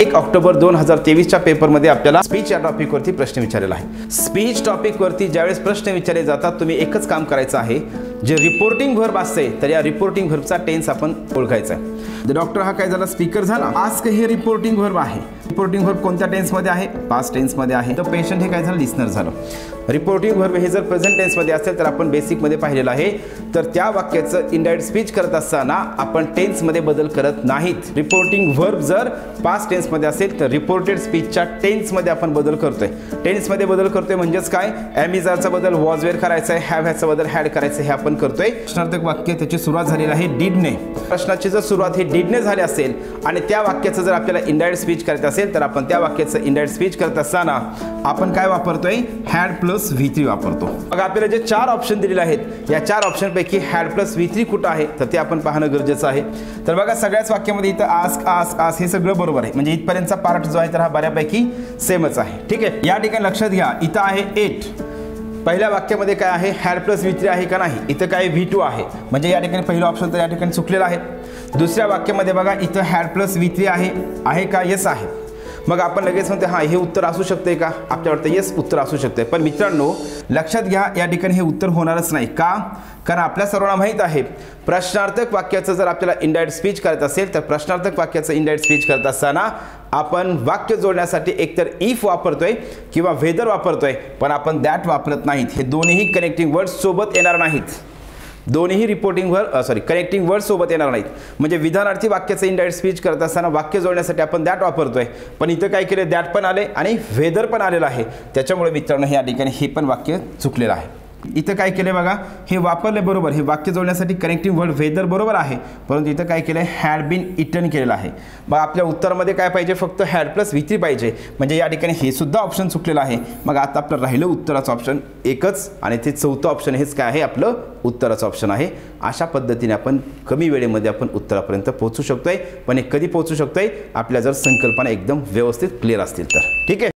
1 October 2023च्या पेपरमध्ये आपल्याला speech या टॉपिकवरती प्रश्न विचारलेला आहे। स्पीच टॉपिकवरती ज्यावेळेस प्रश्न विचारले जातात तुम्ही एकच काम करायचं आहे, जे रिपोर्टिंग व्हर्ब असते तर या रिपोर्टिंग व्हर्बचा टेन्स आपण ओळखायचा आहे। डॉक्टर हा काय झाला, स्पीकर झाला। आस्क हे रिपोर्टिंग व्हर्ब आहे। रिपोर्टिंग व्हर्ब कोणत्या टेन्स मध्ये आहे? पास्ट टेन्स मध्ये आहे। तर पेशंट हे काय झालं, लिसनर झालं। रिपोर्टिंग व्हर्ब हे जर प्रेझेंट टेन्स मध्ये असेल तर आपण बेसिक मध्ये पाहिलेलं आहे, तर त्या वाक्याचं इनडायरेक्ट स्पीच करत असताना आपण टेन्स मध्ये बदल करत नाहीत। रिपोर्टिंग व्हर्ब जर पास्ट टेन्स मध्ये असेल तर रिपोर्टेड स्पीचच्या टेन्स मध्ये आपण बदल करतोय। टेन्स मध्ये बदल करतोय म्हणजेच काय, एम इज आरचा बदल वॉज वेअर करायचा आहे, हॅव ह्याचा बदल हॅड करायचं हे आपण करतोय। प्रश्नार्थक वाक्य त्याची सुरुवात झालेली आहे डीडने। प्रश्नाची जर सुरुवात ही डीडने झाली असेल आणि त्या वाक्याचं जर आपल्याला इनडायरेक्ट स्पीच करायचं असेल तर आपण त्या वाक्याचं इनडायरेक्ट स्पीच करत असताना आपण काय वापरतोय, हॅड प्लस V3 वापरतो। मग आपल्याला जे 4 ऑप्शन दिलेले आहेत या 4 ऑप्शन पैकी हॅड प्लस V3 कुठे आहे तर ते आपण पाहणं गरजेचं आहे। तर बघा सगळ्याच वाक्यामध्ये इथं आस्क आस्क आस्क हे सगळं बरोबर आहे, म्हणजे इथपर्यंतचा पार्ट जो आहे तर हा बऱ्यापैकी सेमच आहे। ठीक आहे, या ठिकाणी लक्षात घ्या इथं आहे 8। पहिल्या वाक्यामध्ये काय आहे, हॅड प्लस V3 आहे का नाही, इथं काय V2 आहे, म्हणजे या ठिकाणी पहिलं ऑप्शन तर या ठिकाणी चुकलेलं आहे। दुसऱ्या वाक्यामध्ये बघा इथं हॅड प्लस V3 आहे का, येस आहे। मग आपण लगेच म्हणतो हां हे उत्तर असू शकते का, आपल्याला वाटतं येस उत्तर असू शकते। पण मित्रांनो लक्षात घ्या या ठिकाणी हे उत्तर होणारच नाही का, कारण आपल्या सर्वांना माहीत आहे प्रश्नार्थक वाक्याचं जर आपल्याला इनडायरेक्ट स्पीच करायचं असेल तर प्रश्नार्थक वाक्याचं इनडायरेक्ट स्पीच करत असताना आपण वाक्य जोडण्यासाठी एकतर इफ वापरतोय किंवा वेदर वापरतोय, पण आपण दॅट वापरत नाहीत। हे दोन्ही कनेक्टिंग वर्ड्स सोबत येणार नाहीत, दोन्ही रिपोर्टिंग वर्ड कनेक्टिंग वर्ड सोबत येणार नाहीत। म्हणजे विधानार्थी वाक्याचं इनडायरेक्ट स्पीच करत असताना वाक्य जोडण्यासाठी आपण दॅट वापरतोय, पण इथं काय केलं, दॅट पण आले आणि वेदर पण आलेलं आहे। त्याच्यामुळे मित्रांनो या ठिकाणी हे पण वाक्य चुकलेलं आहे। इथं काय केले बघा, हे वापरले बरोबर, हे वाक्य जोडण्यासाठी कनेक्टिंग वर्ड वेदर बरोबर आहे, परंतु इथं काय केलं, हॅड बीन इटन केलेलं आहे। मग आपल्या उत्तरामध्ये काय पाहिजे, फक्त हॅड प्लस V3 पाहिजे, म्हणजे या ठिकाणी हे सुद्धा ऑप्शन चुकलेलं आहे। मग आता आपलं राहिलं उत्तराचं ऑप्शन एकच आणि ते चौथं ऑप्शन हेच काय आहे, आपलं उत्तराचं ऑप्शन आहे। अशा पद्धतीने आपण कमी वेळेमध्ये आपण उत्तरापर्यंत पोहोचू शकतोय, पण हे कधी पोहोचू शकतोय, आपल्या जर संकल्पना एकदम व्यवस्थित क्लिअर असतील तर। ठीक आहे।